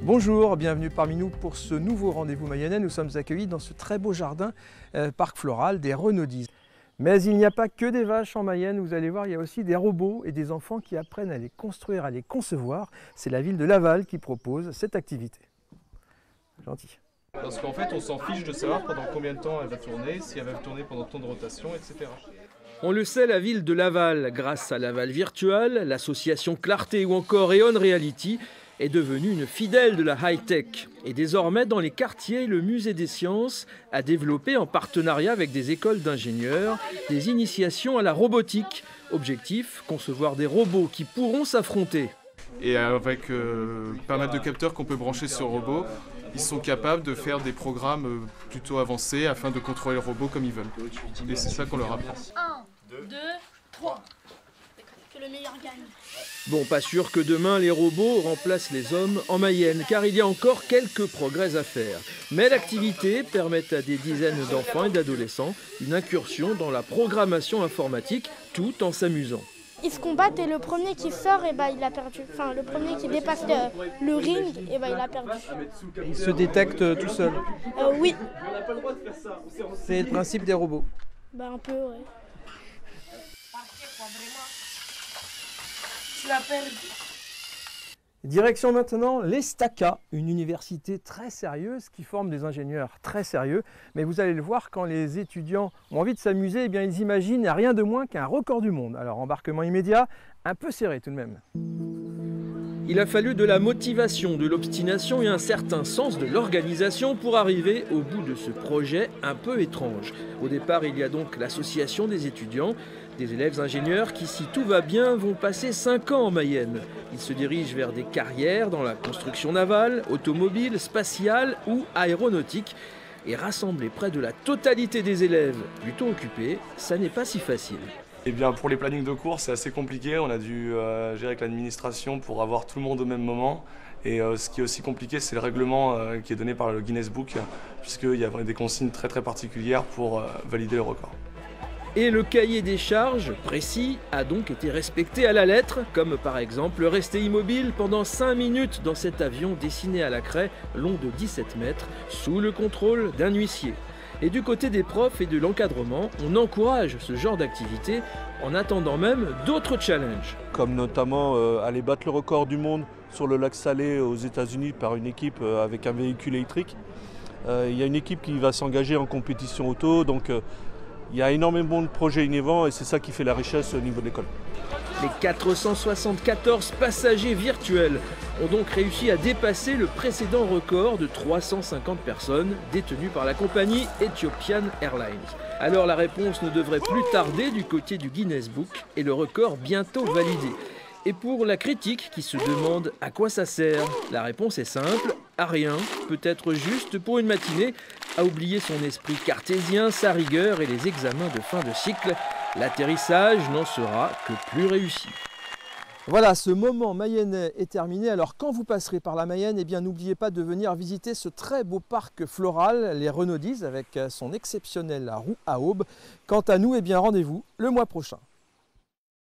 Bonjour, bienvenue parmi nous pour ce nouveau rendez-vous mayennais. Nous sommes accueillis dans ce très beau jardin, parc floral des Renaudis. Mais il n'y a pas que des vaches en Mayenne, vous allez voir, il y a aussi des robots et des enfants qui apprennent à les construire, à les concevoir. C'est la ville de Laval qui propose cette activité. Gentil. Parce qu'en fait, on s'en fiche de savoir pendant combien de temps elle va tourner, si elle va tourner pendant tant de rotation, etc. On le sait, la ville de Laval, grâce à Laval Virtual, l'association Clarté ou encore Eon Reality, est devenue une fidèle de la high-tech. Et désormais, dans les quartiers, le musée des sciences a développé, en partenariat avec des écoles d'ingénieurs, des initiations à la robotique. Objectif, concevoir des robots qui pourront s'affronter. Et avec pas mal de capteurs qu'on peut brancher sur le robot, ils sont capables de faire des programmes plutôt avancés afin de contrôler le robot comme ils veulent. Et c'est ça qu'on leur apprend. 1, 2, 3. Que le meilleur gagne. Bon, pas sûr que demain les robots remplacent les hommes en Mayenne, car il y a encore quelques progrès à faire. Mais l'activité permet à des dizaines d'enfants et d'adolescents une incursion dans la programmation informatique, tout en s'amusant. Ils se combattent et le premier qui sort, et il a perdu. Enfin, le premier qui dépasse le ring, et il a perdu. Ils se détectent tout seuls. Oui. C'est le principe des robots. Un peu, ouais. Tu l'as perdu. Direction maintenant l'ESTACA, une université très sérieuse qui forme des ingénieurs très sérieux. Mais vous allez le voir, quand les étudiants ont envie de s'amuser, ils imaginent rien de moins qu'un record du monde. Alors embarquement immédiat, un peu serré tout de même. Il a fallu de la motivation, de l'obstination et un certain sens de l'organisation pour arriver au bout de ce projet un peu étrange. Au départ, il y a donc l'association des étudiants, des élèves ingénieurs qui, si tout va bien, vont passer 5 ans en Mayenne. Ils se dirigent vers des carrières dans la construction navale, automobile, spatiale ou aéronautique. Et rassembler près de la totalité des élèves plutôt occupés, ça n'est pas si facile. Eh bien, pour les plannings de cours, c'est assez compliqué. On a dû gérer avec l'administration pour avoir tout le monde au même moment. Et ce qui est aussi compliqué, c'est le règlement qui est donné par le Guinness Book, puisqu'il y a des consignes très particulières pour valider le record. Et le cahier des charges, précis, a donc été respecté à la lettre, comme par exemple rester immobile pendant 5 minutes dans cet avion dessiné à la craie, long de 17 mètres, sous le contrôle d'un huissier. Et du côté des profs et de l'encadrement, on encourage ce genre d'activité en attendant même d'autres challenges. Comme notamment aller battre le record du monde sur le lac Salé aux États-Unis par une équipe avec un véhicule électrique. Il y a une équipe qui va s'engager en compétition auto, donc il y a énormément de projets innovants et c'est ça qui fait la richesse au niveau de l'école. Les 474 passagers virtuels ont donc réussi à dépasser le précédent record de 350 personnes détenues par la compagnie Ethiopian Airlines. Alors la réponse ne devrait plus tarder du côté du Guinness Book et le record bientôt validé. Et pour la critique qui se demande à quoi ça sert, la réponse est simple, à rien, peut-être juste pour une matinée, à oublier son esprit cartésien, sa rigueur et les examens de fin de cycle. L'atterrissage n'en sera que plus réussi. Voilà, ce moment mayennais est terminé. Alors quand vous passerez par la Mayenne, n'oubliez pas de venir visiter ce très beau parc floral, les Renaudis, avec son exceptionnelle roue à aube. Quant à nous, rendez-vous le mois prochain.